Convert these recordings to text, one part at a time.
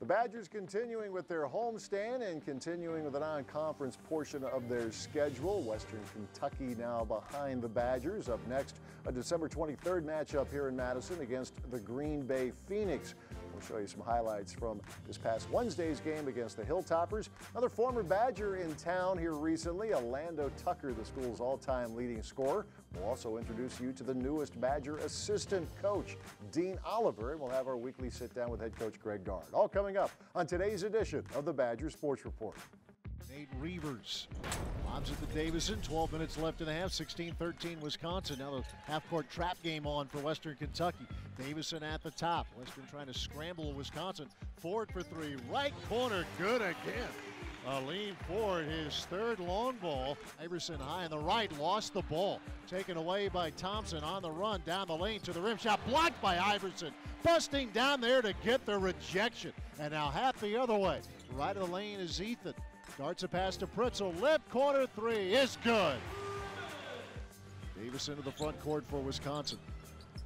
The Badgers continuing with their homestand and continuing with the non-conference portion of their schedule. Western Kentucky now behind the Badgers. Up next, a December 23rd matchup here in Madison against the Green Bay Phoenix. We'll show you some highlights from this past Wednesday's game against the Hilltoppers. Another former Badger in town here recently, Alando Tucker, the school's all-time leading scorer. We'll also introduce you to the newest Badger assistant coach, Dean Oliver, and we'll have our weekly sit-down with head coach Coach Gard. All coming up on today's edition of the Badger Sports Report. Nate Reavers lobs it to Davison. 12 minutes left in the half. 16-13 Wisconsin. Now the half-court trap game on for Western Kentucky. Davison at the top. Western trying to scramble Wisconsin. Ford for three. Right corner. Good again. A lean forward. His third long ball. Iverson high on the right. Lost the ball. Taken away by Thompson on the run. Down the lane to the rim. Shot blocked by Iverson. Busting down there to get the rejection. And now half the other way. Right of the lane is Ethan. Darts a pass to Pritzel. Left corner three is good. Davison to the front court for Wisconsin.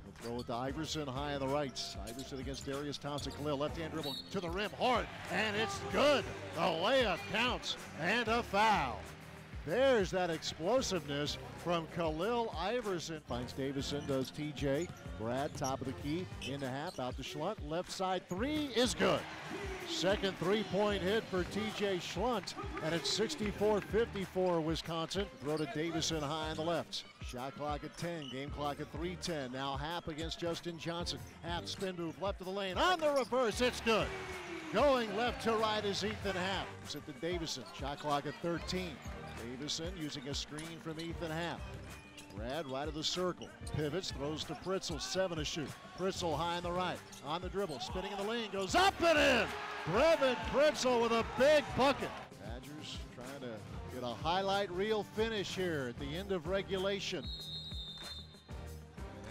He'll throw it to Iverson high on the right. Iverson against Darius Thompson. Khalil left-hand dribble to the rim hard. And it's good. The layup counts. And a foul. There's that explosiveness from Khalil Iverson. Finds Davison, does TJ. Brad, top of the key, into half, out to Schlunt. Left side three is good. Second three-point hit for TJ Schlunt, and it's 64-54 Wisconsin. Throw to Davison high on the left. Shot clock at 10, game clock at 3:10. Now Happ against Justin Johnson. Happ spin move left of the lane. On the reverse, it's good. Going left to right is Ethan Happ. It's at the Davison. Shot clock at 13. Davison using a screen from Ethan Happ. Brad right of the circle. Pivots, throws to Pritzel, 7 to shoot. Pritzel high on the right. On the dribble, spinning in the lane, goes up and in! Brevin Pritzel with a big bucket. Badgers trying to get a highlight reel finish here at the end of regulation.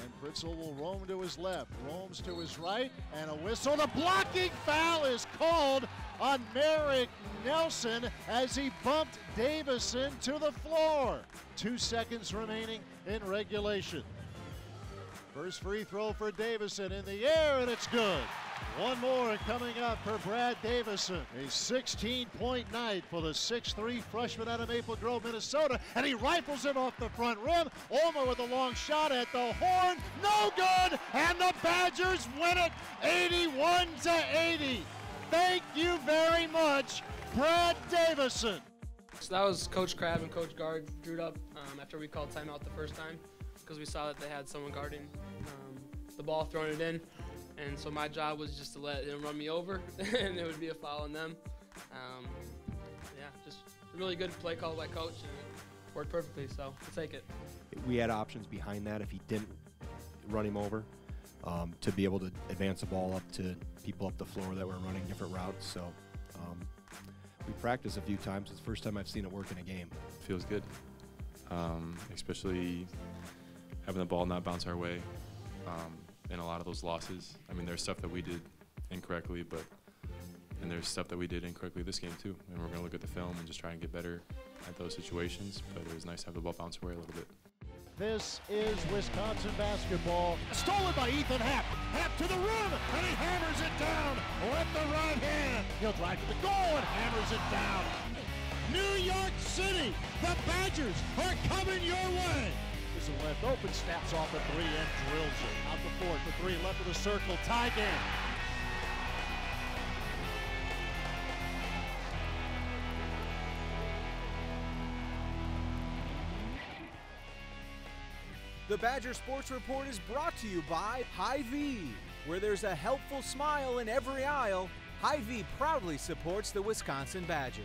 And Pritzel will roam to his left, roams to his right, and a whistle. The blocking foul is called on Merrick Nelson as he bumped Davison to the floor. 2 seconds remaining in regulation. First free throw for Davison in the air, and it's good. One more coming up for Brad Davison. A 16-point night for the 6'3 freshman out of Maple Grove, Minnesota, and he rifles it off the front rim. Ulmer with a long shot at the horn. No good, and the Badgers win it 81-80. Thank you very much, Brad Davison. So that was Coach Crab and Coach Gard drew up after we called timeout the first time because we saw that they had someone guarding the ball, throwing it in. And so my job was just to let him run me over, and it would be a foul on them. Yeah, just a really good play call by Coach, and it worked perfectly, so we'll take it. We had options behind that if he didn't run him over, to be able to advance the ball up to people up the floor that were running different routes. So we practiced a few times. It's the first time I've seen it work in a game. Feels good, especially having the ball not bounce our way. In a lot of those losses, I mean, there's stuff that we did incorrectly, and there's stuff that we did incorrectly this game too. And we're going to look at the film and just try and get better at those situations. But it was nice to have the ball bounce away a little bit. This is Wisconsin basketball. Stolen by Ethan Happ. Happ to the rim, and he hammers it down with the right hand. He'll drive to the goal and hammers it down. New York City, the Badgers are coming your way. Is left open, snaps off a three and drills it. Out the fourth, the three left of the circle, tie game. The Badger Sports Report is brought to you by Hy-Vee. Where there's a helpful smile in every aisle, Hy-Vee proudly supports the Wisconsin Badgers.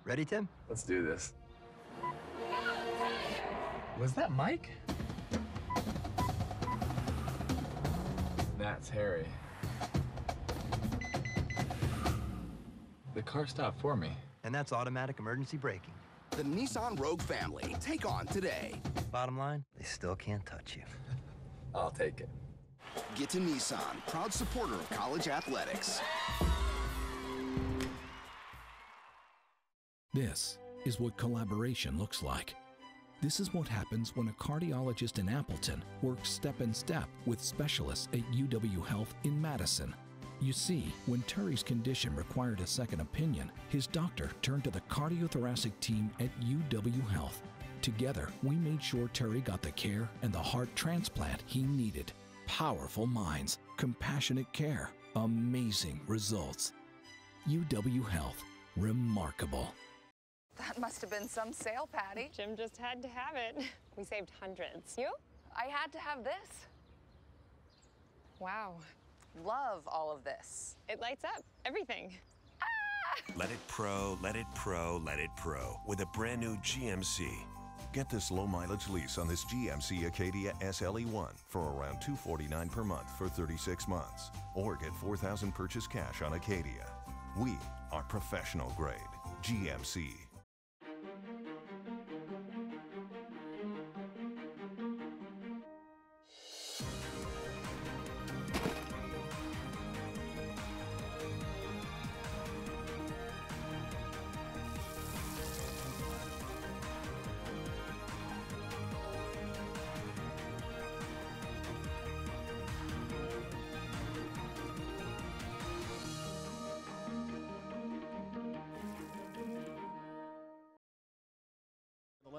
Ready, Tim? Let's do this. Was that Mike? That's Harry. The car stopped for me. And that's automatic emergency braking. The Nissan Rogue family. Take on today. Bottom line, they still can't touch you. I'll take it. Get to Nissan, proud supporter of college athletics. This is what collaboration looks like. This is what happens when a cardiologist in Appleton works step in step with specialists at UW Health in Madison. You see, when Terry's condition required a second opinion, his doctor turned to the cardiothoracic team at UW Health. Together, we made sure Terry got the care and the heart transplant he needed. Powerful minds, compassionate care, amazing results. UW Health, remarkable. That must have been some sale, Patty. Jim just had to have it. We saved hundreds. You? I had to have this. Wow. Love all of this. It lights up everything. Let it pro, let it pro, let it pro with a brand new GMC. Get this low mileage lease on this GMC Acadia SLE1 for around $249 per month for 36 months. Or get $4,000 purchase cash on Acadia. We are professional grade. GMC.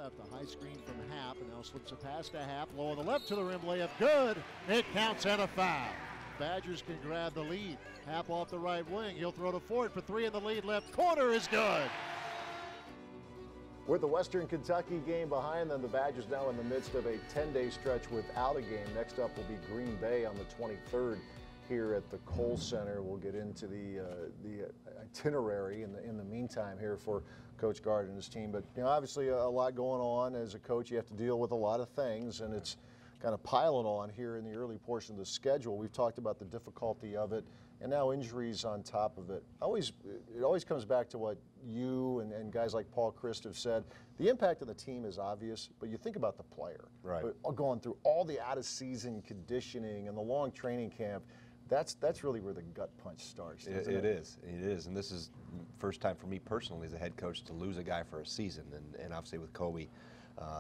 A high screen from Happ, and now slips a pass to Happ. Low on the left to the rim, layup good. It counts and a foul. Badgers can grab the lead. Happ off the right wing. He'll throw to Ford for three in the lead. Left corner is good. With the Western Kentucky game behind them, the Badgers now in the midst of a 10-day stretch without a game. Next up will be Green Bay on the 23rd here at the Kohl Center. We'll get into the itinerary in the meantime here for Coach Gard and his team. But obviously a lot going on. As a coach, you have to deal with a lot of things, and it's kind of piling on here in the early portion of the schedule. We've talked about the difficulty of it, and now injuries on top of it. It always comes back to what you and guys like Paul Christ have said. The impact of the team is obvious, but you think about the player. Right. Going through all the out-of-season conditioning and the long training camp. That's really where the gut punch starts. It is, and this is first time for me personally as a head coach to lose a guy for a season, and obviously with Kobe,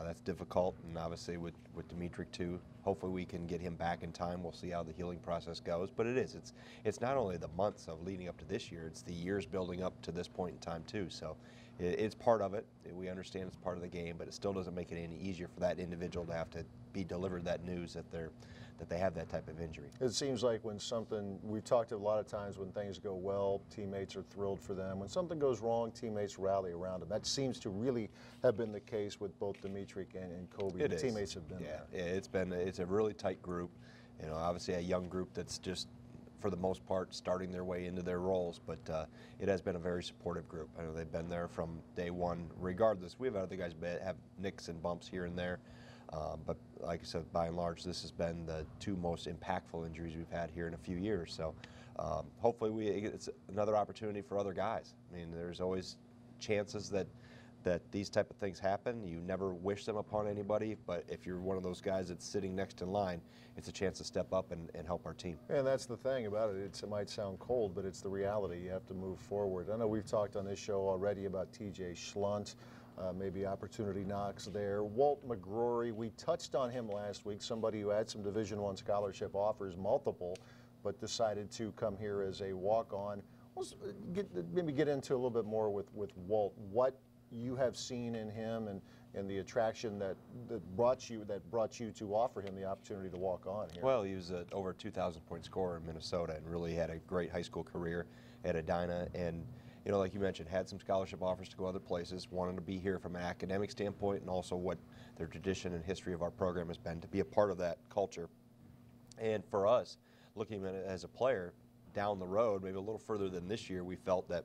that's difficult, and obviously with Dimitri too. Hopefully we can get him back in time. We'll see how the healing process goes, but it's not only the months of leading up to this year, it's the years building up to this point in time too. So it's part of it. We understand it's part of the game, but it still doesn't make it any easier for that individual to have to be delivered that news that they have that type of injury. It seems like we've talked a lot of times when things go well, teammates are thrilled for them. When something goes wrong, teammates rally around them. That seems to really have been the case with both Dimitri and Kobe. The teammates have been there. Yeah, it's a really tight group. Obviously a young group that's just, for the most part, starting their way into their roles, but it has been a very supportive group. I know they've been there from day one regardless. We have other guys have nicks and bumps here and there. But like I said, by and large, this has been the two most impactful injuries we've had here in a few years. So hopefully it's another opportunity for other guys. I mean, there's always chances that these type of things happen. You never wish them upon anybody, but if you're one of those guys that's sitting next in line, it's a chance to step up and help our team. And that's the thing about it. It might sound cold, but it's the reality. You have to move forward. I know we've talked on this show already about TJ Schlunt. Maybe opportunity knocks there. Walt McGrory, we touched on him last week, somebody who had some Division I scholarship offers, multiple, but decided to come here as a walk-on. Maybe get into a little bit more with Walt, what you have seen in him and the attraction that brought you to offer him the opportunity to walk on here. Well, he was over a 2,000-point scorer in Minnesota and really had a great high school career at Edina, and like you mentioned, had some scholarship offers to go other places, wanted to be here from an academic standpoint and also what their tradition and history of our program has been, to be a part of that culture. And for us, looking at it as a player down the road, maybe a little further than this year, we felt that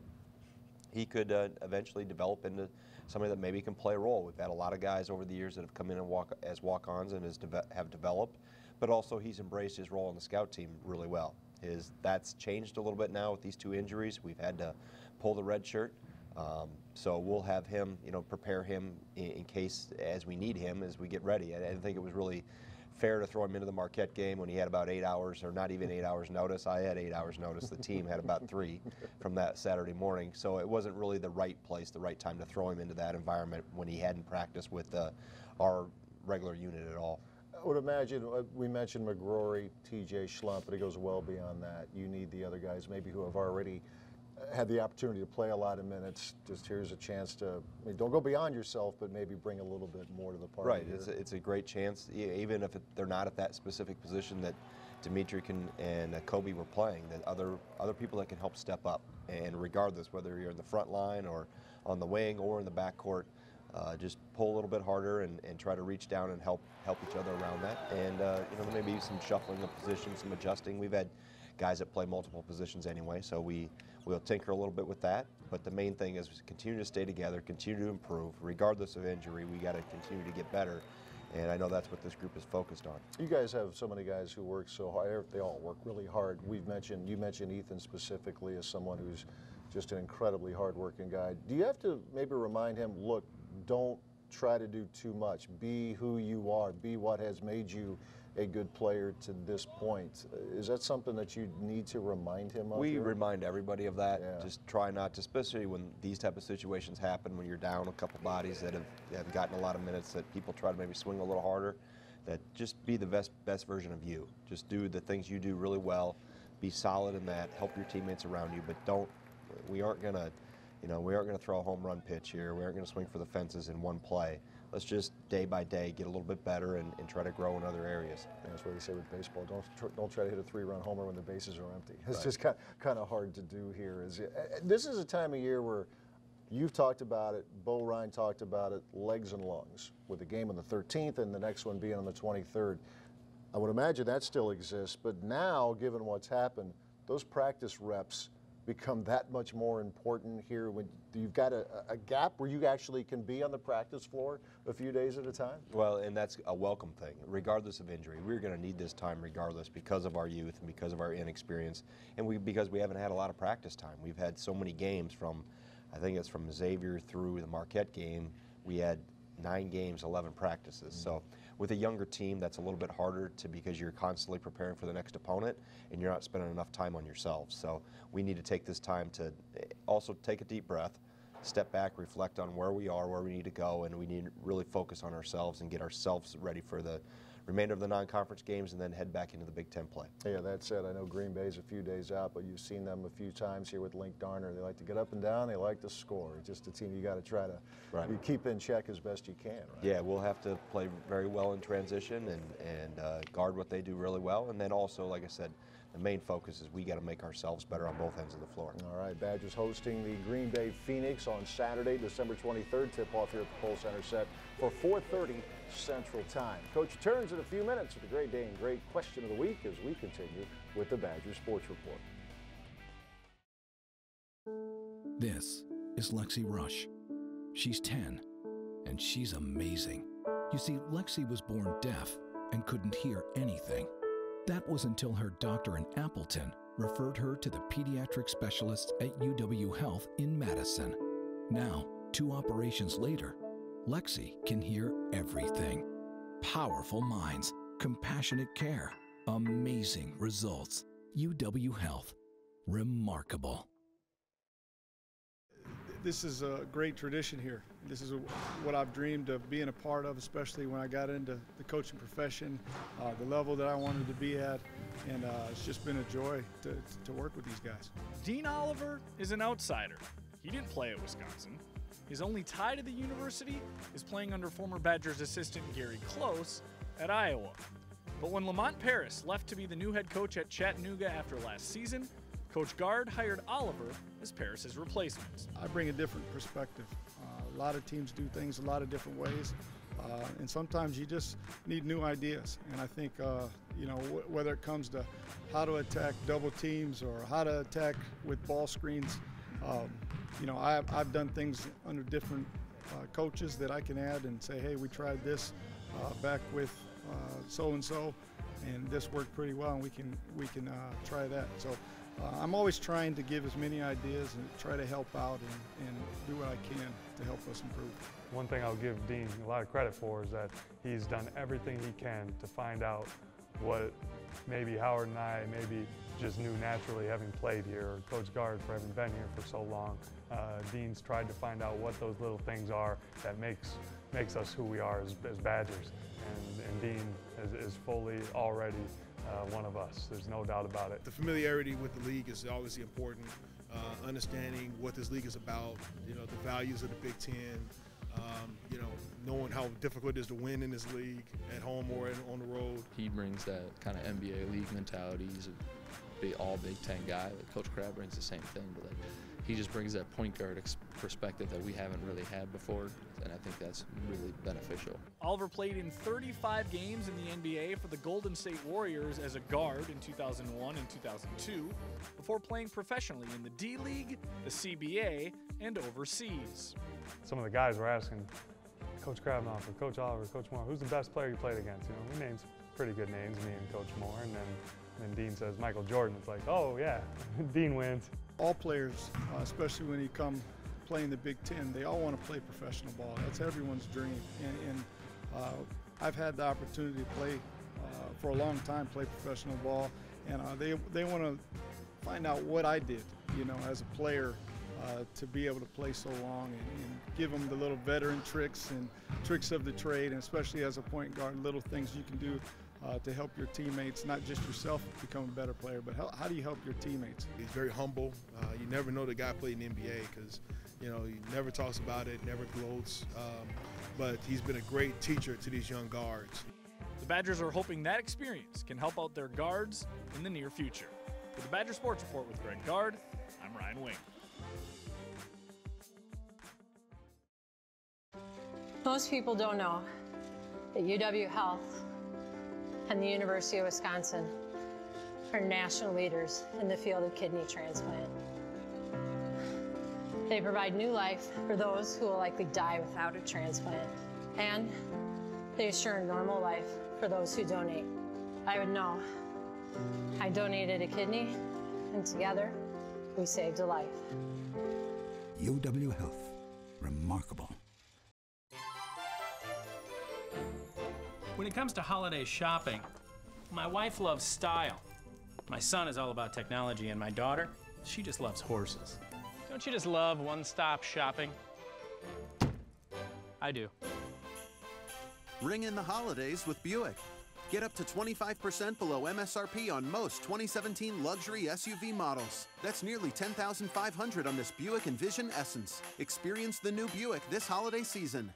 he could eventually develop into somebody that maybe can play a role. We've had a lot of guys over the years that have come in and as walk-ons and have developed, but also he's embraced his role on the scout team really well. That's changed a little bit now with these two injuries. We've had to pull the red shirt, so we'll have him, prepare him in case as we need him as we get ready. I think it was really fair to throw him into the Marquette game when he had about 8 hours, or not even 8 hours notice. I had 8 hours notice. The team had about 3 from that Saturday morning. So it wasn't really the right place, the right time to throw him into that environment when he hadn't practiced with our regular unit at all. I would imagine, we mentioned McGrory, TJ Schlumpf, but it goes well beyond that. You need the other guys maybe who have already had the opportunity to play a lot of minutes. Just here's a chance to, I mean, don't go beyond yourself, but maybe bring a little bit more to the party. Right, it's a great chance, even if they're not at that specific position that Dimitri and Kobe were playing, that other people that can help step up. And regardless, whether you're in the front line or on the wing or in the backcourt, just pull a little bit harder and try to reach down and help each other around that. And you know, there may be some shuffling of positions, some adjusting. We've had guys that play multiple positions anyway, so we'll tinker a little bit with that. But the main thing is continue to stay together, continue to improve. Regardless of injury, we got to continue to get better. And I know that's what this group is focused on. You guys have so many guys who work so hard. They all work really hard. You mentioned Ethan specifically as someone who's just an incredibly hard-working guy. Do you have to maybe remind him, look, don't try to do too much. Be who you are. Be what has made you a good player to this point. Is that something that you need to remind him of? We here? remind everybody of that. Yeah. Just try not to, especially when these type of situations happen, when you're down a couple bodies that have gotten a lot of minutes, that people try to maybe swing a little harder, that just be the best version of you. Just do the things you do really well. Be solid in that. Help your teammates around you, but we aren't going to throw a home run pitch here. We aren't going to swing for the fences in one play. Let's just day by day get a little bit better and try to grow in other areas. Yeah, that's what they say with baseball. Don't try to hit a 3-run homer when the bases are empty. It's Right. just kind of hard to do here. This is a time of year where you've talked about it, Bo Ryan talked about it, legs and lungs, with the game on the 13th and the next one being on the 23rd. I would imagine that still exists, but now, given what's happened, those practice reps become that much more important here when you've got a gap where you actually can be on the practice floor a few days at a time? Well, and that's a welcome thing, regardless of injury. We're going to need this time regardless because of our youth and because of our inexperience and because we haven't had a lot of practice time. We've had so many games I think it's from Xavier through the Marquette game. We had 9 games, 11 practices. So with a younger team, that's a little bit harder because you're constantly preparing for the next opponent and you're not spending enough time on yourselves. So we need to take this time to also take a deep breath, step back, reflect on where we are, where we need to go, and we need to really focus on ourselves and get ourselves ready for the remainder of the non-conference games and then head back into the Big Ten play. Yeah, that said, I know Green Bay's a few days out, but you've seen them a few times here with Link Darner. They like to get up and down. They like to score. It's just a team you got to try to keep in check as best you can, right? Yeah, we'll have to play very well in transition and guard what they do really well. And then also, like I said, the main focus is we got to make ourselves better on both ends of the floor. All right, Badgers hosting the Green Bay Phoenix on Saturday, December 23rd. Tip-off here at the Kohl Center set for 4:30 Central Time. Coach returns in a few minutes with a great day and great question of the week as we continue with the Badgers Sports Report. This is Lexi Rush. She's 10, and she's amazing. You see, Lexi was born deaf and couldn't hear anything. That was until her doctor in Appleton referred her to the pediatric specialists at UW Health in Madison. Now, 2 operations later, Lexi can hear everything. Powerful minds, compassionate care, amazing results. UW Health. Remarkable. This is a great tradition here. This is what I've dreamed of being a part of, especially when I got into the coaching profession, the level that I wanted to be at, and it's just been a joy to work with these guys. Dean Oliver is an outsider. He didn't play at Wisconsin. His only tie to the university is playing under former Badgers assistant Gary Close at Iowa. But when Lamont Paris left to be the new head coach at Chattanooga after last season, Coach Gard hired Oliver as Paris's replacement. I bring a different perspective. A lot of teams do things a lot of different ways, and sometimes you just need new ideas. And I think, whether it comes to how to attack double teams or how to attack with ball screens, I've done things under different coaches that I can add and say, hey, we tried this back with so-and-so, and this worked pretty well, and we can try that. So I'm always trying to give as many ideas and try to help out and do what I can to help us improve. One thing I'll give Dean a lot of credit for is that he's done everything he can to find out what maybe Howard and I maybe just knew naturally having played here, or Coach Gard for having been here for so long. Dean's tried to find out what those little things are that makes us who we are as Badgers. And Dean is fully already one of us. There's no doubt about it. The familiarity with the league is obviously important. Understanding what this league is about, you know, the values of the Big Ten, you know, knowing how difficult it is to win in this league at home or on the road. He brings that kind of NBA league mentality. He's a all Big Ten guy. Coach Crab brings the same thing, but he just brings that point guard perspective that we haven't really had before, and I think that's really beneficial. Oliver played in 35 games in the NBA for the Golden State Warriors as a guard in 2001 and 2002, before playing professionally in the D-League, the CBA, and overseas. Some of the guys were asking Coach Krabnoff or Coach Oliver, Coach Moore, who's the best player you played against? You know, we named some pretty good names, me and Coach Moore, and then Dean says Michael Jordan. It's like, oh yeah, Dean wins. All players, especially when you come playing the Big Ten, they all want to play professional ball. That's everyone's dream. And I've had the opportunity to play for a long time, play professional ball, and they want to find out what I did, you know, as a player, to be able to play so long and give them the little veteran tricks and tricks of the trade, and especially as a point guard, little things you can do to help your teammates, not just yourself become a better player, but how do you help your teammates? He's very humble. You never know the guy played in the NBA because, you know, he never talks about it, never gloats, but he's been a great teacher to these young guards. The Badgers are hoping that experience can help out their guards in the near future. For the Badger Sports Report with Greg Gard, I'm Ryan Wing. Most people don't know that UW Health and the University of Wisconsin are national leaders in the field of kidney transplant. They provide new life for those who will likely die without a transplant, and they assure a normal life for those who donate. I would know. I donated a kidney, and together, we saved a life. UW Health. Remarkable. When it comes to holiday shopping, my wife loves style. My son is all about technology, and my daughter, she just loves horses. Don't you just love one-stop shopping? I do. Ring in the holidays with Buick. Get up to 25% below MSRP on most 2017 luxury SUV models. That's nearly $10,500 on this Buick Envision Essence. Experience the new Buick this holiday season.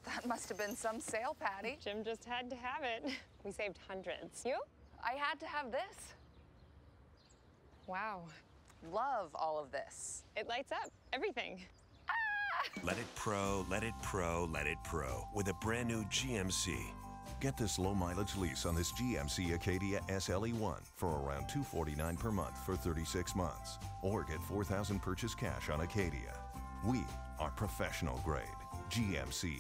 That must have been some sale, Patty. Jim just had to have it. We saved hundreds. You? I had to have this. Wow. Love all of this. It lights up everything. Let it pro, let it pro, let it pro with a brand new GMC. Get this low mileage lease on this GMC Acadia SLE1 for around $249 per month for 36 months. Or get $4,000 purchase cash on Acadia. We are professional grade. GMC.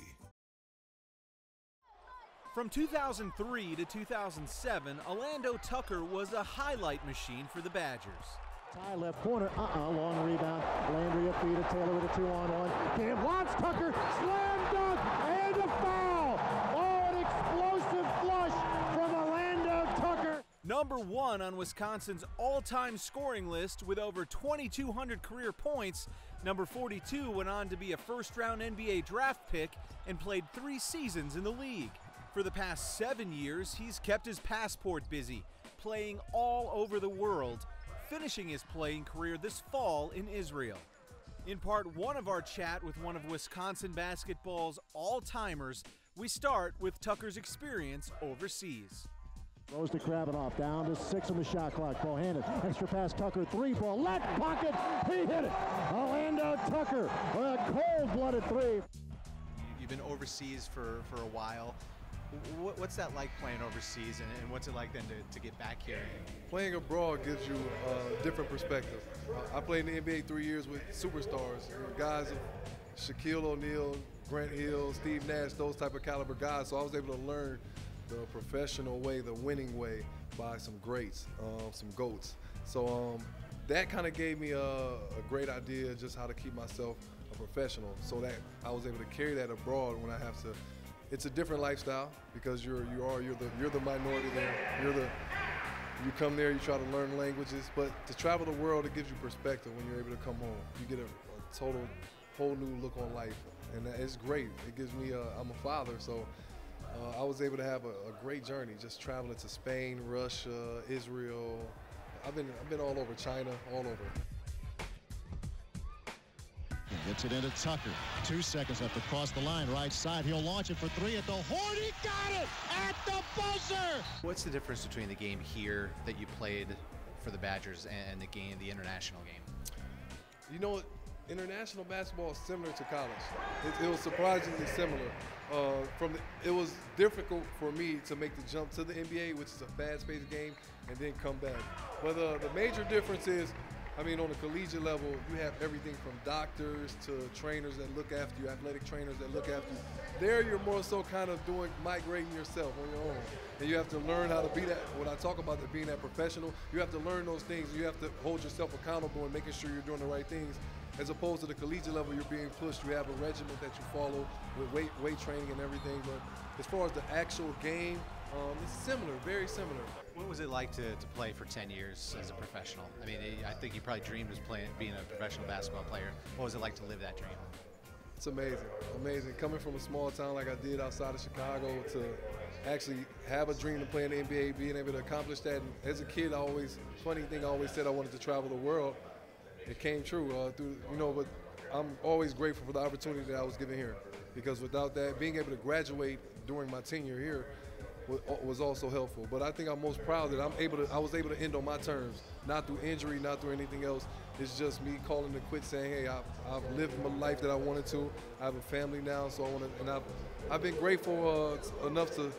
From 2003 to 2007, Alando Tucker was a highlight machine for the Badgers. Tie left corner, long rebound. Landry up feet, Taylor with a 2-on-1. Cam wants Tucker, slam dunk, and a foul! Oh, an explosive flush from Alando Tucker. Number 1 on Wisconsin's all-time scoring list with over 2,200 career points, number 42 went on to be a first-round NBA draft pick and played 3 seasons in the league. For the past 7 years, he's kept his passport busy, playing all over the world, finishing his playing career this fall in Israel. In part 1 of our chat with one of Wisconsin basketball's all-timers, we start with Tucker's experience overseas. Throws to Krabinoff, down to 6 on the shot clock. Bohannon, extra pass, Tucker, 3-ball, left pocket, he hit it. Alando Tucker, a cold-blooded 3. You've been overseas for a while. What's that like playing overseas, and what's it like then to get back here? Playing abroad gives you a different perspective. I played in the NBA 3 years with superstars, guys of Shaquille O'Neal, Grant Hill, Steve Nash, those type of caliber guys. So I was able to learn the professional way, the winning way, by some greats, some GOATs. So that kind of gave me a great idea just how to keep myself a professional, so that I was able to carry that abroad when I have to. It's a different lifestyle because you're the minority there. You come there, you try to learn languages, but to travel the world, it gives you perspective when you're able to come home. You get a whole new look on life, and it's great. It gives me I'm a father, so I was able to have a great journey, just traveling to Spain, Russia, Israel. I've been all over China, all over. Gets it into Tucker. 2 seconds left across the line, right side. He'll launch it for 3 at the horn. He got it at the buzzer. What's the difference between the game here that you played for the Badgers and the international game? You know, international basketball is similar to college. It was surprisingly similar. It was difficult for me to make the jump to the NBA, which is a fast-paced game, and then come back. But the major difference is, I mean, on the collegiate level, you have everything from doctors to trainers that look after you, athletic trainers that look after you. There, you're more so kind of migrating yourself on your own. And you have to learn how to be that, when I talk about being that professional, you have to learn those things. You have to hold yourself accountable and making sure you're doing the right things. As opposed to the collegiate level, you're being pushed. You have a regimen that you follow with weight training and everything. But as far as the actual game, it's similar, very similar. What was it like to play for 10 years as a professional? I mean, I think you probably dreamed of being a professional basketball player. What was it like to live that dream? It's amazing, amazing. Coming from a small town like I did outside of Chicago to actually have a dream to play in the NBA, being able to accomplish that. And as a kid, funny thing, I always said I wanted to travel the world. It came true, but I'm always grateful for the opportunity that I was given here, because without that, being able to graduate during my tenure here was also helpful. But I think I'm most proud that I was able to end on my terms, not through injury, not through anything else. It's just me calling to quit, saying, hey, I've lived my life that I wanted to. I have a family now, so I've been grateful enough to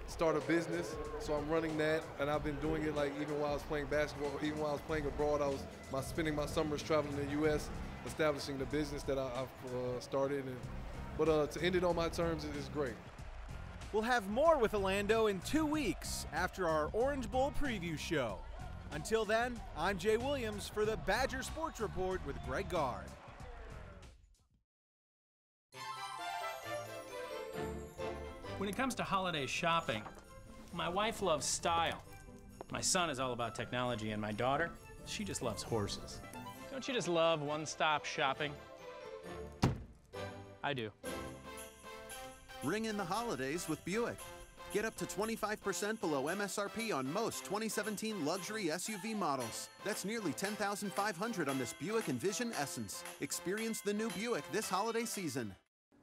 start a business, so I'm running that, and I've been doing it like even while I was playing basketball, even while I was playing abroad. I was spending my summers traveling in the U.S., establishing the business that I've started. But to end it on my terms is great. We'll have more with Alando in 2 weeks after our Orange Bowl preview show. Until then, I'm Jay Williams for the Badger Sports Report with Greg Gard. When it comes to holiday shopping, my wife loves style. My son is all about technology, and my daughter, she just loves horses. Don't you just love one-stop shopping? I do. Ring in the holidays with Buick. Get up to 25% below MSRP on most 2017 luxury SUV models. That's nearly $10,500 on this Buick Envision Essence. Experience the new Buick this holiday season.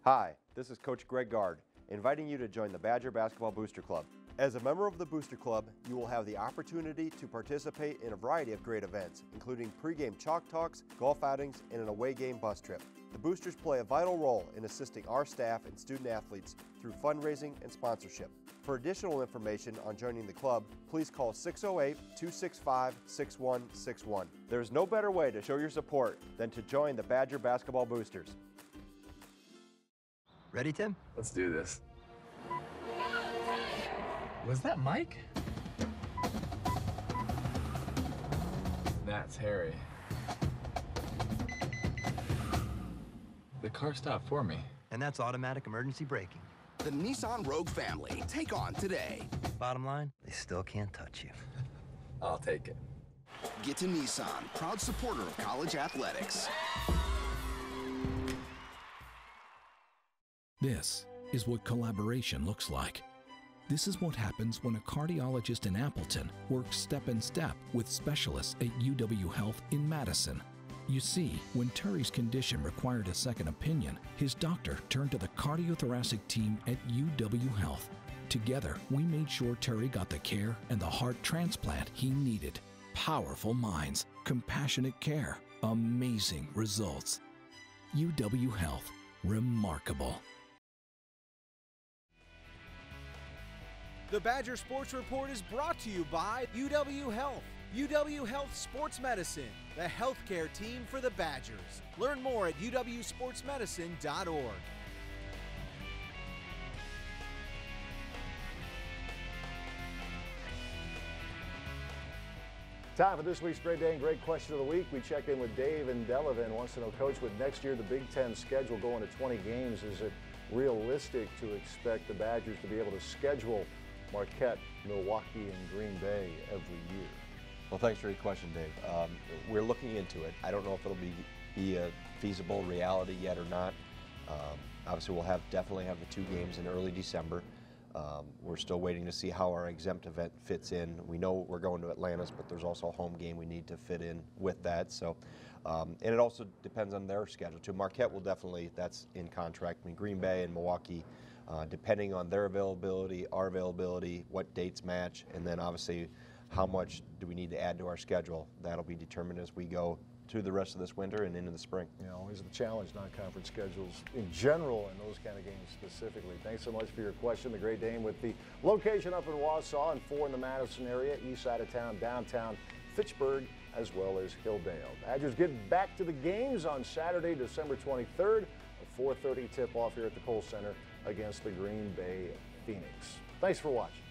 Hi, this is Coach Gard, inviting you to join the Badger Basketball Booster Club. As a member of the Booster Club, you will have the opportunity to participate in a variety of great events, including pregame chalk talks, golf outings, and an away game bus trip. The Boosters play a vital role in assisting our staff and student athletes through fundraising and sponsorship. For additional information on joining the club, please call 608-265-6161. There's no better way to show your support than to join the Badger Basketball Boosters. Ready, Tim? Let's do this. Was that Mike? That's Harry. The car stopped for me. And that's automatic emergency braking. The Nissan Rogue family. Take on today. Bottom line, they still can't touch you. I'll take it. Get to Nissan, proud supporter of college athletics. This is what collaboration looks like. This is what happens when a cardiologist in Appleton works step in step with specialists at UW Health in Madison. You see, when Terry's condition required a second opinion, his doctor turned to the cardiothoracic team at UW Health. Together, we made sure Terry got the care and the heart transplant he needed. Powerful minds, compassionate care, amazing results. UW Health, remarkable. The Badger Sports Report is brought to you by UW Health. UW Health Sports Medicine, the healthcare team for the Badgers. Learn more at uwsportsmedicine.org. Time for this week's Great Day and Great Question of the Week. We check in with Dave and Delavan. Wants to know, Coach, with next year the Big Ten schedule going to 20 games, is it realistic to expect the Badgers to be able to schedule Marquette, Milwaukee, and Green Bay every year? Well, thanks for your question, Dave. We're looking into it. I don't know if it'll be a feasible reality yet or not. Obviously, we'll definitely have the 2 games in early December. We're still waiting to see how our exempt event fits in. We know we're going to Atlantis, but there's also a home game we need to fit in with that. So, and it also depends on their schedule too. Marquette will definitely, that's in contract. I mean, Green Bay and Milwaukee, depending on their availability, our availability, what dates match, and then obviously how much do we need to add to our schedule. That'll be determined as we go through the rest of this winter and into the spring. You know, always the challenge, non-conference schedules in general and those kind of games specifically. Thanks so much for your question. The Great Dane with the location up in Wausau and 4 in the Madison area, east side of town, downtown, Fitchburg, as well as Hilldale. Badgers get back to the games on Saturday, December 23rd, a 4:30 tip-off here at the Kohl Center against the Green Bay Phoenix. Thanks for watching.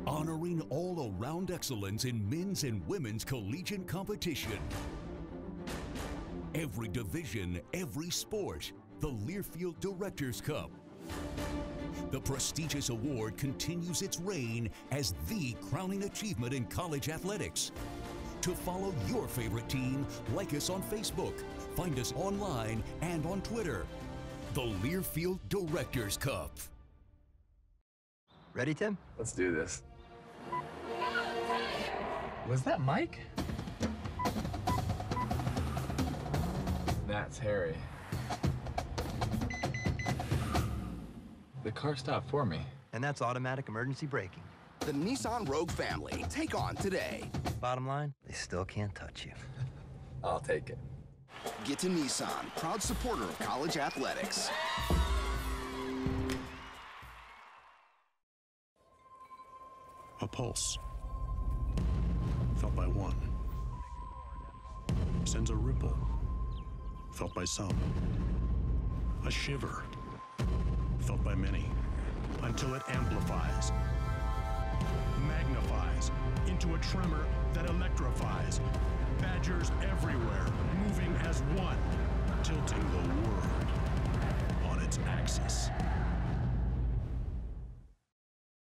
Honoring all-around excellence in men's and women's collegiate competition. Every division, every sport, the Learfield Directors Cup. The prestigious award continues its reign as the crowning achievement in college athletics. To follow your favorite team, like us on Facebook, find us online and on Twitter. The Learfield Directors Cup. Ready, Tim? Let's do this. Was that Mike? That's Harry. The car stopped for me. And that's automatic emergency braking. The Nissan Rogue family. Take on today. Bottom line, they still can't touch you. I'll take it. Get to Nissan, proud supporter of college athletics. A pulse, felt by one, sends a ripple, felt by some. A shiver, felt by many, until it amplifies, magnifies into a tremor that electrifies. Badgers everywhere, moving as one.